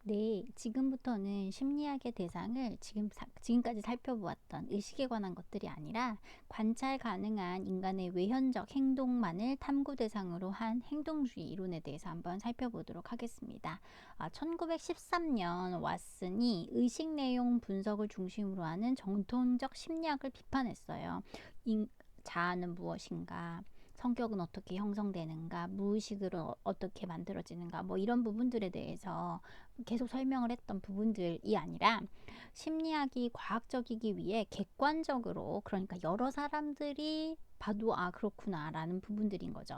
네, 지금부터는 심리학의 대상을 지금까지 살펴보았던 의식에 관한 것들이 아니라 관찰 가능한 인간의 외현적 행동만을 탐구 대상으로 한 행동주의 이론에 대해서 한번 살펴보도록 하겠습니다. 1913년 왓슨이 의식 내용 분석을 중심으로 하는 정통적 심리학을 비판했어요. 자아는 무엇인가? 성격은 어떻게 형성되는가, 무의식으로 어떻게 만들어지는가, 뭐 이런 부분들에 대해서 계속 설명을 했던 부분들이 아니라 심리학이 과학적이기 위해 객관적으로, 그러니까 여러 사람들이 봐도 그렇구나 라는 부분들인 거죠.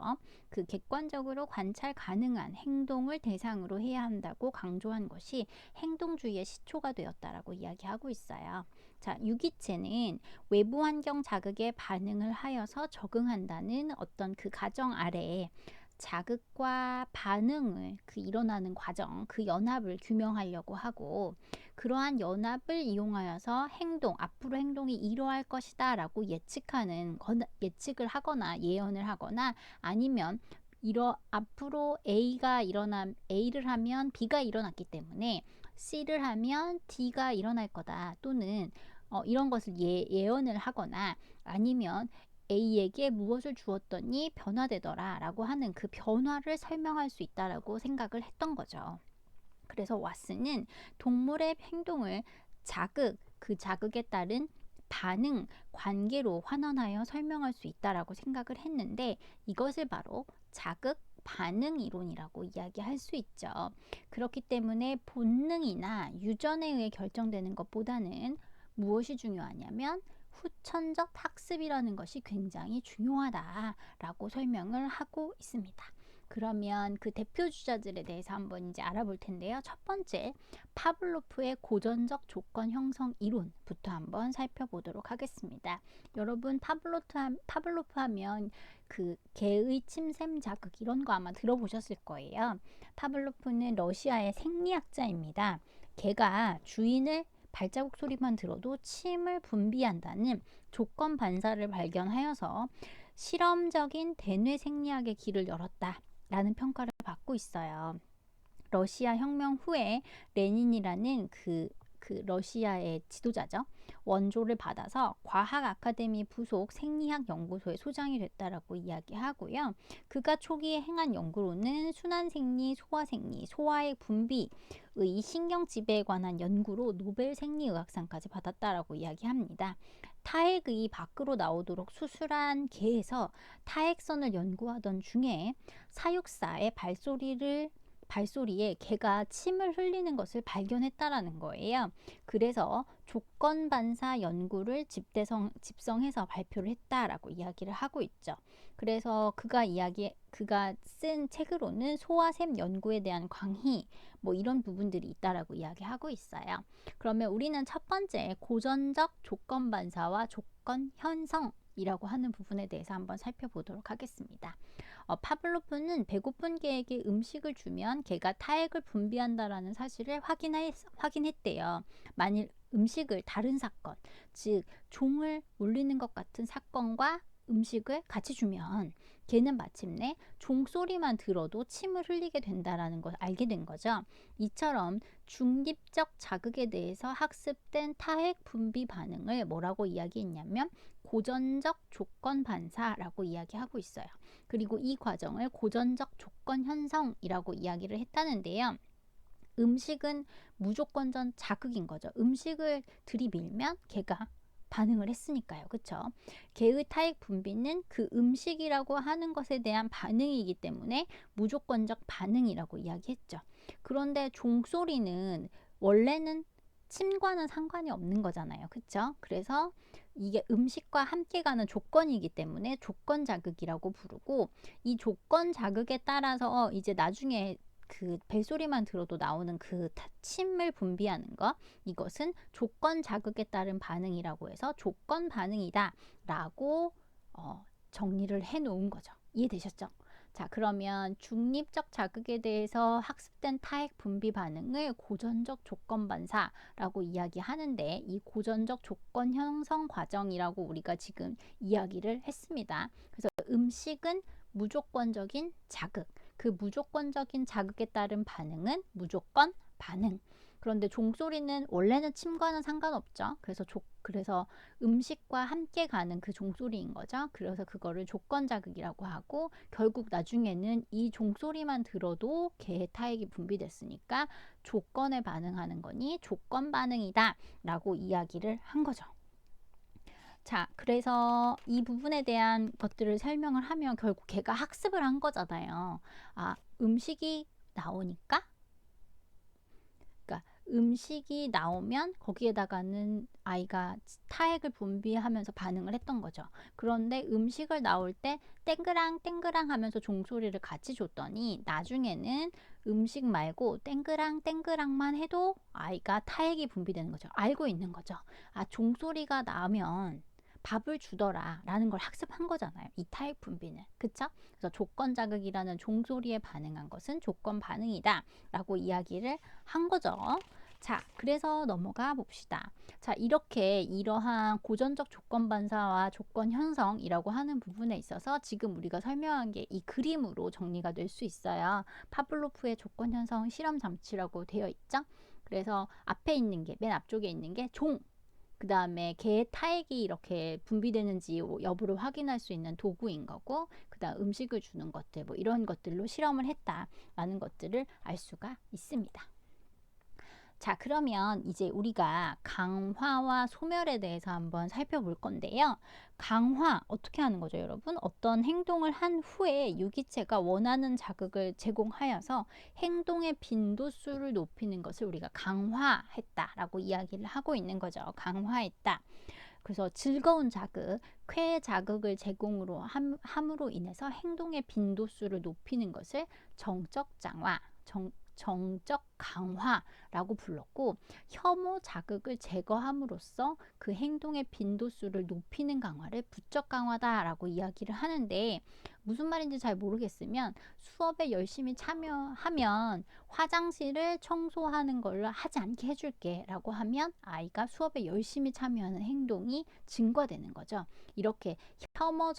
그 객관적으로 관찰 가능한 행동을 대상으로 해야 한다고 강조한 것이 행동주의의 시초가 되었다라고 이야기하고 있어요. 자, 유기체는 외부 환경 자극에 반응을 하여서 적응한다는 어떤 그 가정 아래에 자극과 반응을 일어나는 과정, 그 연합을 규명하려고 하고, 그러한 연합을 이용하여서 앞으로 행동이 이러할 것이다 라고 예측을 하거나 예언을 하거나, 아니면 앞으로 A를 하면 B가 일어났기 때문에 C를 하면 D가 일어날 거다, 또는 이런 것을 예언을 하거나, 아니면 A에게 무엇을 주었더니 변화되더라 라고 하는 그 변화를 설명할 수 있다라고 생각을 했던 거죠. 그래서 왓슨은 동물의 행동을 그 자극에 따른 반응, 관계로 환원하여 설명할 수 있다라고 생각을 했는데, 이것을 바로 자극 반응 이론이라고 이야기할 수 있죠. 그렇기 때문에 본능이나 유전에 의해 결정되는 것보다는 무엇이 중요하냐면 후천적 학습이라는 것이 굉장히 중요하다라고 설명을 하고 있습니다. 그러면 그 대표 주자들에 대해서 한번 이제 알아볼 텐데요. 첫 번째, 파블로프의 고전적 조건 형성 이론부터 한번 살펴보도록 하겠습니다. 여러분, 파블로프 하면 그 개의 침샘 자극 이런 거 아마 들어보셨을 거예요. 파블로프는 러시아의 생리학자입니다. 개가 주인의 발자국 소리만 들어도 침을 분비한다는 조건 반사를 발견하여서 실험적인 대뇌 생리학의 길을 열었다라는 평가를 받고 있어요. 러시아 혁명 후에 레닌이라는 그 러시아의 지도자죠. 원조를 받아서 과학 아카데미 부속 생리학 연구소의 소장이 됐다라고 이야기하고요. 그가 초기에 행한 연구로는 순환생리, 소화생리, 소화의 분비의 신경 지배에 관한 연구로 노벨 생리의학상까지 받았다라고 이야기합니다. 타액의 밖으로 나오도록 수술한 개에서 타액선을 연구하던 중에 사육사의 발소리에 개가 침을 흘리는 것을 발견했다라는 거예요. 그래서 조건 반사 연구를 집성해서 발표를 했다라고 이야기를 하고 있죠. 그래서 그가 쓴 책으로는 소화샘 연구에 대한 광희, 뭐 이런 부분들이 있다라고 이야기하고 있어요. 그러면 우리는 첫 번째 고전적 조건 반사와 조건 현성 이라고 하는 부분에 대해서 한번 살펴보도록 하겠습니다. 파블로프는 배고픈 개에게 음식을 주면 개가 타액을 분비한다라는 사실을 확인했대요. 만일 음식을 다른 사건, 즉 종을 울리는 것 같은 사건과 음식을 같이 주면 개는 마침내 종소리만 들어도 침을 흘리게 된다라는 걸 알게 된 거죠. 이처럼 중립적 자극에 대해서 학습된 타액 분비 반응을 뭐라고 이야기했냐면 고전적 조건 반사라고 이야기하고 있어요. 그리고 이 과정을 고전적 조건 현성이라고 이야기를 했다는데요. 음식은 무조건적 자극인 거죠. 음식을 들이밀면 개가 반응을 했으니까요. 그쵸? 개의 타액 분비는 그 음식이라고 하는 것에 대한 반응이기 때문에 무조건적 반응이라고 이야기했죠. 그런데 종소리는 원래는 침과는 상관이 없는 거잖아요. 그쵸? 그래서 이게 음식과 함께 가는 조건이기 때문에 조건 자극이라고 부르고, 이 조건 자극에 따라서 이제 나중에 그 벨소리만 들어도 나오는 그 침을 분비하는 것, 이것은 조건 자극에 따른 반응이라고 해서 조건 반응이다 라고 정리를 해 놓은 거죠. 이해되셨죠? 자, 그러면 중립적 자극에 대해서 학습된 타액 분비 반응을 고전적 조건 반사라고 이야기하는데, 이 고전적 조건 형성 과정이라고 우리가 지금 이야기를 했습니다. 그래서 음식은 무조건적인 자극, 그 무조건적인 자극에 따른 반응은 무조건 반응. 그런데 종소리는 원래는 침과는 상관없죠. 그래서 음식과 함께 가는 그 종소리인 거죠. 그래서 그거를 조건 자극이라고 하고, 결국 나중에는 이 종소리만 들어도 개의 타액이 분비됐으니까 조건에 반응하는 거니 조건 반응이다 라고 이야기를 한 거죠. 자, 그래서 이 부분에 대한 것들을 설명을 하면 결국 걔가 학습을 한 거잖아요. 아, 음식이 나오니까, 그러니까 음식이 나오면 거기에다가는 아이가 타액을 분비하면서 반응을 했던 거죠. 그런데 음식을 나올 때 땡그랑 땡그랑 하면서 종소리를 같이 줬더니 나중에는 음식 말고 땡그랑 땡그랑만 해도 아이가 타액이 분비되는 거죠. 알고 있는 거죠. 아, 종소리가 나면 밥을 주더라 라는 걸 학습한 거잖아요. 이 타액 분비는. 그쵸? 그래서 조건 자극이라는 종소리에 반응한 것은 조건 반응이다 라고 이야기를 한 거죠. 자, 그래서 넘어가 봅시다. 자, 이렇게 이러한 고전적 조건 반사와 조건 형성이라고 하는 부분에 있어서 지금 우리가 설명한 게 이 그림으로 정리가 될 수 있어요. 파블로프의 조건 형성 실험 장치라고 되어 있죠. 그래서 앞에 있는 게, 맨 앞쪽에 있는 게 종, 그 다음에 개의 타액이 이렇게 분비되는지 여부를 확인할 수 있는 도구인 거고, 그 다음 음식을 주는 것들, 뭐 이런 것들로 실험을 했다라는 것들을 알 수가 있습니다. 자, 그러면 이제 우리가 강화와 소멸에 대해서 한번 살펴볼 건데요. 강화 어떻게 하는 거죠, 여러분? 어떤 행동을 한 후에 유기체가 원하는 자극을 제공하여서 행동의 빈도수를 높이는 것을 우리가 강화했다라고 이야기를 하고 있는 거죠. 강화했다. 그래서 즐거운 자극, 쾌 자극을 제공으로 함으로 인해서 행동의 빈도수를 높이는 것을 정적 장화, 정적 강화라고 불렀고, 혐오 자극을 제거함으로써 그 행동의 빈도수를 높이는 강화를 부적 강화다라고 이야기를 하는데, 무슨 말인지 잘 모르겠으면 수업에 열심히 참여하면 화장실을 청소하는 걸로 하지 않게 해줄게 라고 하면 아이가 수업에 열심히 참여하는 행동이 증가되는 거죠. 이렇게 혐오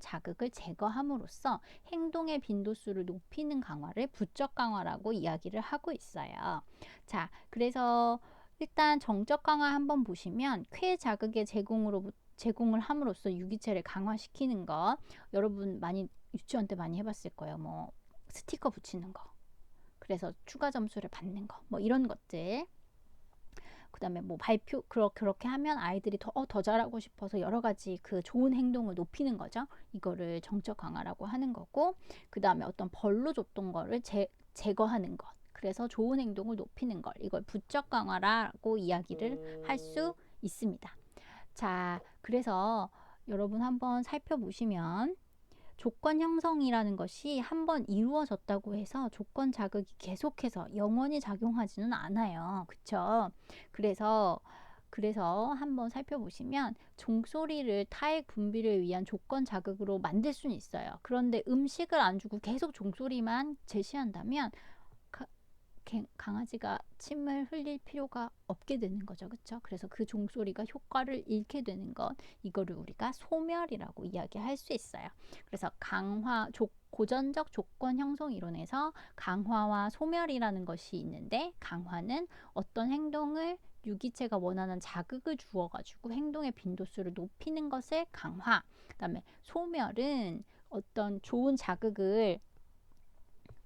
자극을 제거함으로써 행동의 빈도수를 높이는 강화를 부적 강화라고 이야기를 하고 있어요. 자, 그래서 일단 정적 강화 한번 보시면 쾌 자극의 제공을 함으로써 유기체를 강화시키는 것, 여러분 많이 유치원 때 많이 해봤을 거예요. 뭐 스티커 붙이는 거, 그래서 추가 점수를 받는 거, 뭐 이런 것들. 그 다음에 뭐 발표, 그렇게 하면 아이들이 더 잘하고 싶어서 여러 가지 그 좋은 행동을 높이는 거죠. 이거를 정적 강화라고 하는 거고, 그 다음에 어떤 벌로 줬던 거를 제거하는 것, 그래서 좋은 행동을 높이는 걸, 이걸 부적 강화라고 이야기를 할 수 있습니다. 자, 그래서 여러분 한번 살펴보시면 조건 형성이라는 것이 한번 이루어졌다고 해서 조건 자극이 계속해서 영원히 작용하지는 않아요. 그쵸? 그래서 한번 살펴보시면 종소리를 타액 분비를 위한 조건 자극으로 만들 수는 있어요. 그런데 음식을 안 주고 계속 종소리만 제시한다면 강아지가 침을 흘릴 필요가 없게 되는 거죠. 그렇죠? 그래서 그 종소리가 효과를 잃게 되는 것, 이거를 우리가 소멸이라고 이야기할 수 있어요. 그래서 고전적 조건 형성 이론에서 강화와 소멸이라는 것이 있는데, 강화는 어떤 행동을 유기체가 원하는 자극을 주어가지고 행동의 빈도수를 높이는 것을 강화, 그다음에 소멸은 어떤 좋은 자극을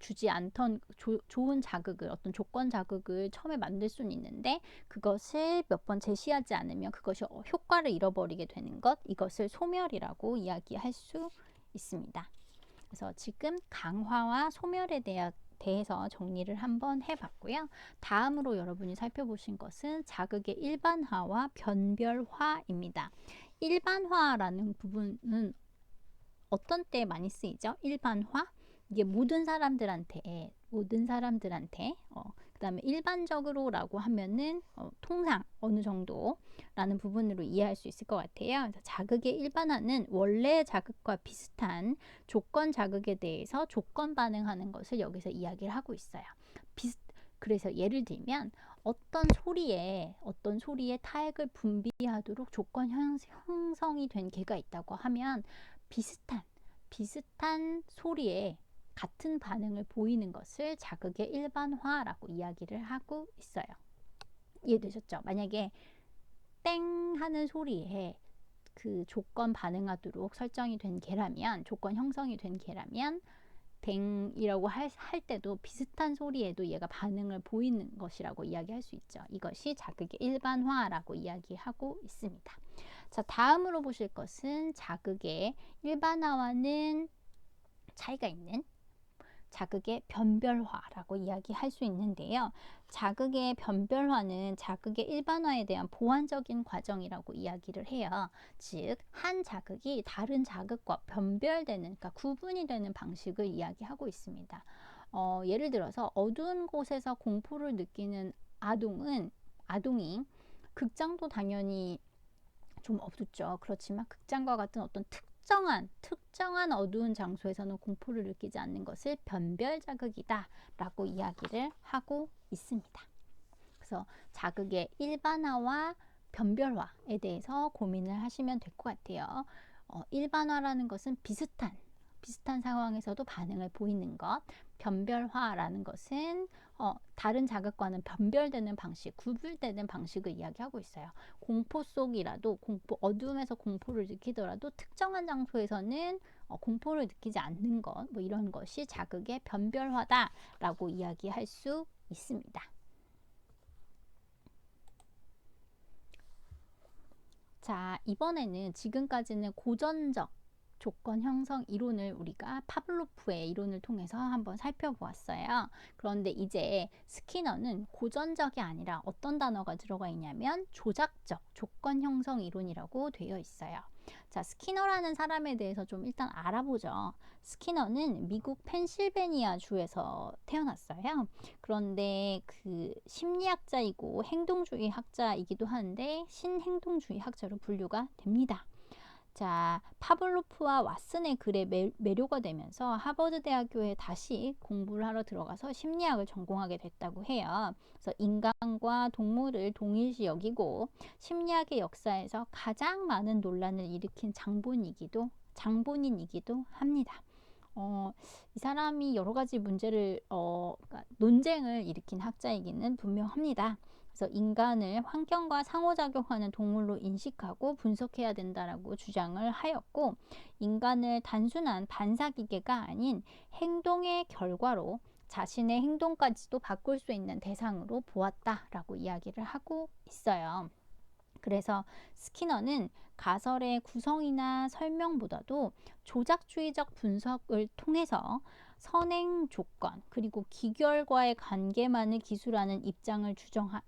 주지 않던 좋은 자극을, 어떤 조건 자극을 처음에 만들 수는 있는데 그것을 몇 번 제시하지 않으면 그것이 효과를 잃어버리게 되는 것, 이것을 소멸이라고 이야기할 수 있습니다. 그래서 지금 강화와 소멸에 대해서 정리를 한번 해봤고요. 다음으로 여러분이 살펴보신 것은 자극의 일반화와 변별화입니다. 일반화라는 부분은 어떤 때 많이 쓰이죠? 일반화? 이게 모든 사람들한테, 그 다음에 일반적으로라고 하면은 통상 어느 정도라는 부분으로 이해할 수 있을 것 같아요. 그래서 자극의 일반화는 원래 자극과 비슷한 조건 자극에 대해서 조건 반응하는 것을 여기서 이야기를 하고 있어요. 그래서 예를 들면 어떤 소리에 타액을 분비하도록 조건 형성이 된 개가 있다고 하면 비슷한 소리에 같은 반응을 보이는 것을 자극의 일반화라고 이야기를 하고 있어요. 이해되셨죠? 만약에 땡 하는 소리에 그 조건 반응하도록 설정이 된 개라면, 조건 형성이 된 개라면 댕이라고 할 때도 비슷한 소리에도 얘가 반응을 보이는 것이라고 이야기할 수 있죠. 이것이 자극의 일반화라고 이야기하고 있습니다. 자, 다음으로 보실 것은 자극의 일반화와는 차이가 있는 자극의 변별화라고 이야기할 수 있는데요. 자극의 변별화는 자극의 일반화에 대한 보완적인 과정이라고 이야기를 해요. 즉, 한 자극이 다른 자극과 변별되는, 그러니까 구분이 되는 방식을 이야기하고 있습니다. 예를 들어서 어두운 곳에서 공포를 느끼는 아동이 극장도 당연히 좀 어둡죠. 그렇지만 극장과 같은 어떤 특정한 어두운 장소에서는 공포를 느끼지 않는 것을 변별 자극이다 라고 이야기를 하고 있습니다. 그래서 자극의 일반화와 변별화에 대해서 고민을 하시면 될 것 같아요. 일반화라는 것은 비슷한 상황에서도 반응을 보이는 것, 변별화라는 것은 다른 자극과는 변별되는 방식, 구분되는 방식을 이야기하고 있어요. 공포 속이라도 어둠에서 공포를 느끼더라도 특정한 장소에서는 공포를 느끼지 않는 것, 뭐 이런 것이 자극의 변별화다라고 이야기할 수 있습니다. 자, 이번에는 지금까지는 고전적 조건 형성 이론을 우리가 파블로프의 이론을 통해서 한번 살펴보았어요. 그런데 이제 스키너는 고전적이 아니라 어떤 단어가 들어가 있냐면 조작적 조건 형성 이론이라고 되어 있어요. 자, 스키너라는 사람에 대해서 좀 일단 알아보죠. 스키너는 미국 펜실베니아 주에서 태어났어요. 그런데 그 심리학자이고 행동주의 학자이기도 하는데 신행동주의 학자로 분류가 됩니다. 자, 파블로프와 왓슨의 글에 매료가 되면서 하버드 대학교에 다시 공부를 하러 들어가서 심리학을 전공하게 됐다고 해요. 그래서 인간과 동물을 동일시 여기고 심리학의 역사에서 가장 많은 논란을 일으킨 장본인이기도 합니다. 이 사람이 여러 가지 문제를 그러니까 논쟁을 일으킨 학자이기는 분명합니다. 그래서 인간을 환경과 상호작용하는 동물로 인식하고 분석해야 된다라고 주장을 하였고, 인간을 단순한 반사기계가 아닌 행동의 결과로 자신의 행동까지도 바꿀 수 있는 대상으로 보았다라고 이야기를 하고 있어요. 그래서 스키너는 가설의 구성이나 설명보다도 조작주의적 분석을 통해서 선행 조건 그리고 기결과의 관계만을 기술하는 입장을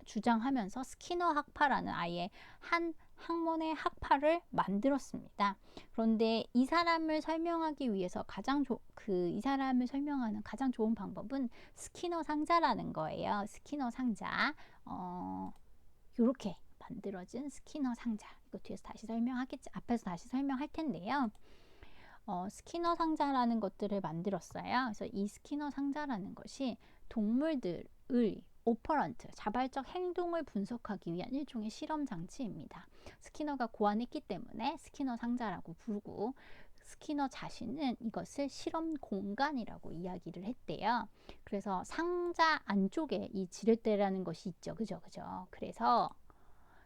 주장하면서 스키너 학파라는 아예 한 학문의 학파를 만들었습니다. 그런데 이 사람을 설명하기 위해서 이 사람을 설명하는 가장 좋은 방법은 스키너 상자라는 거예요. 스키너 상자. 요렇게 만들어진 스키너 상자. 이거 뒤에서 다시 앞에서 다시 설명할 텐데요. 스키너 상자라는 것들을 만들었어요. 그래서 이 스키너 상자라는 것이 동물들의 오퍼런트, 자발적 행동을 분석하기 위한 일종의 실험 장치입니다. 스키너가 고안했기 때문에 스키너 상자라고 부르고, 스키너 자신은 이것을 실험 공간이라고 이야기를 했대요. 그래서 상자 안쪽에 이 지렛대라는 것이 있죠. 그죠?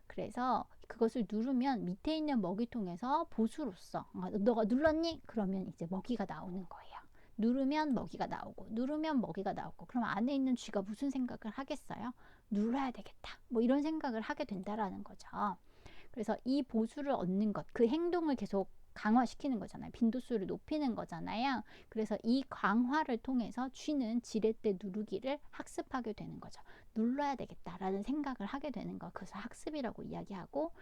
그래서 그것을 누르면 밑에 있는 먹이통에서 보수로서 너가 눌렀니? 그러면 이제 먹이가 나오는 거예요. 누르면 먹이가 나오고 그럼 안에 있는 쥐가 무슨 생각을 하겠어요? 눌러야 되겠다. 뭐 이런 생각을 하게 된다라는 거죠. 그래서 이 보수를 얻는 것, 그 행동을 계속 강화시키는 거잖아요. 빈도수를 높이는 거잖아요. 그래서 이 강화를 통해서 쥐는 지렛대 누르기를 학습하게 되는 거죠. 눌러야 되겠다라는 생각을 하게 되는 거. 그래서 학습이라고 이야기하고,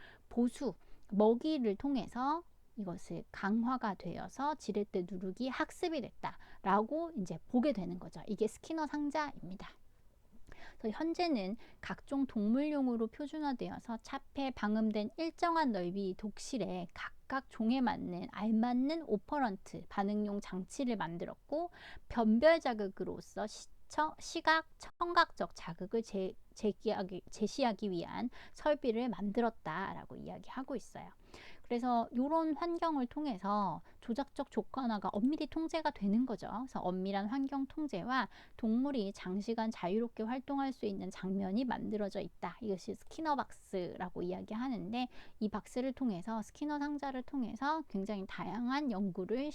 먹이를 통해서 이것을 강화가 되어서 지렛대 누르기 학습이 됐다라고 이제 보게 되는 거죠. 이게 스키너 상자입니다. 그래서 현재는 각종 동물용으로 표준화되어서 차폐 방음된 일정한 넓이 독실에 각각 종에 알맞는 오퍼런트 반응용 장치를 만들었고, 변별 자극으로서 시각, 청각적 자극을 제시하기 위한 설비를 만들었다라고 이야기하고 있어요. 그래서 이런 환경을 통해서 조작적 조건화가 엄밀히 통제가 되는 거죠. 그래서 엄밀한 환경 통제와 동물이 장시간 자유롭게 활동할 수 있는 장면이 만들어져 있다. 이것이 스키너 박스라고 이야기하는데, 이 박스를 통해서, 스키너 상자를 통해서 굉장히 다양한 연구를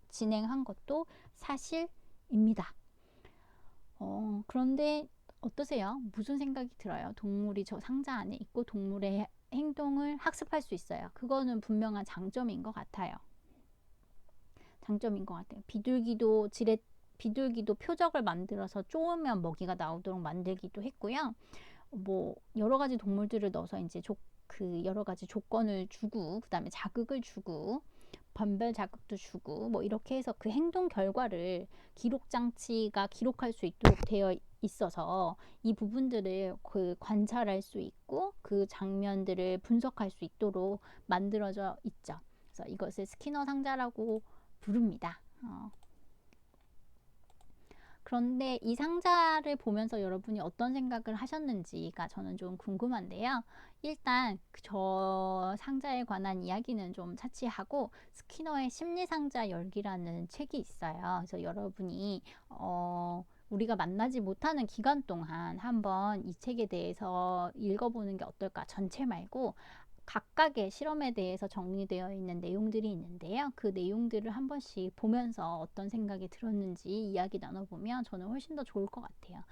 진행한 것도 사실입니다. 그런데 어떠세요? 무슨 생각이 들어요? 동물이 저 상자 안에 있고 동물의 행동을 학습할 수 있어요. 그거는 분명한 장점인 것 같아요. 장점인 것 같아요. 비둘기도 표적을 만들어서 쪼으면 먹이가 나오도록 만들기도 했고요. 뭐 여러 가지 동물들을 넣어서 이제 그 여러 가지 조건을 주고, 그 다음에 자극을 주고, 변별 자극도 주고, 뭐 이렇게 해서 그 행동 결과를 기록 장치가 기록할 수 있도록 되어 있어서 이 부분들을 그 관찰할 수 있고 그 장면들을 분석할 수 있도록 만들어져 있죠. 그래서 이것을 스키너 상자라고 부릅니다. 그런데 이 상자를 보면서 여러분이 어떤 생각을 하셨는지가 저는 좀 궁금한데요. 일단 저 상자에 관한 이야기는 좀 차치하고, 스키너의 심리상자 열기라는 책이 있어요. 그래서 여러분이 우리가 만나지 못하는 기간 동안 한번 이 책에 대해서 읽어보는 게 어떨까? 전체 말고 각각의 실험에 대해서 정리되어 있는 내용들이 있는데요. 그 내용들을 한 번씩 보면서 어떤 생각이 들었는지 이야기 나눠보면 저는 훨씬 더 좋을 것 같아요.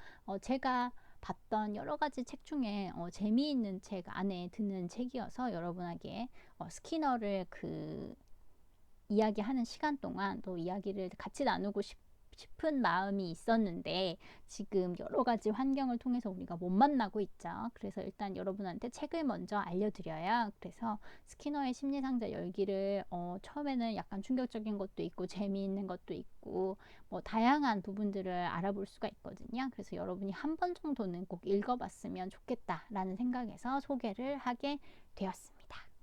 제가 봤던 여러 가지 책 중에 재미있는 책 안에 드는 책이어서 여러분에게 스키너를 이야기하는 시간 동안 또 이야기를 같이 나누고 싶은 마음이 있었는데, 지금 여러 가지 환경을 통해서 우리가 못 만나고 있죠. 그래서 일단 여러분한테 책을 먼저 알려드려요. 그래서 스키너의 심리상자 열기를 처음에는 약간 충격적인 것도 있고 재미있는 것도 있고 뭐 다양한 부분들을 알아볼 수가 있거든요. 그래서 여러분이 한 번 정도는 꼭 읽어봤으면 좋겠다라는 생각에서 소개를 하게 되었습니다.